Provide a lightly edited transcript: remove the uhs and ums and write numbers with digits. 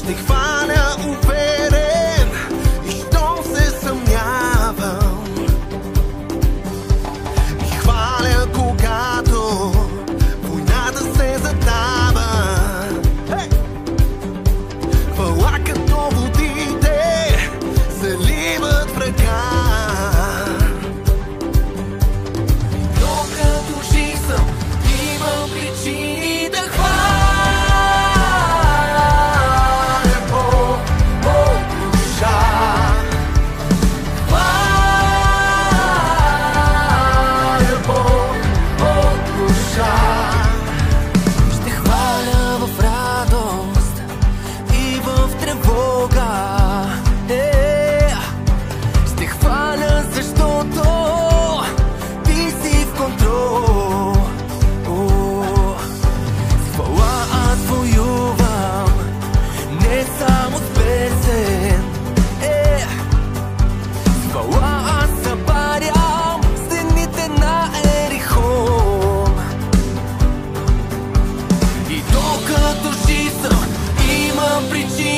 Ще хваля уверен и щом се съмнявам. И хваля когато войната се задава. Хвала като водите заливат в ръка. Докато жив съм, имам причини да хваля Бог от душа. Хваля Бог от душа. Ще хваля в радост и в тревога. Ще хваля, защото ти си в контрол. С хвала аз воювам, не само с песен. С хвала аз събарям стените на Ерихон. И докато жив съм, имам причини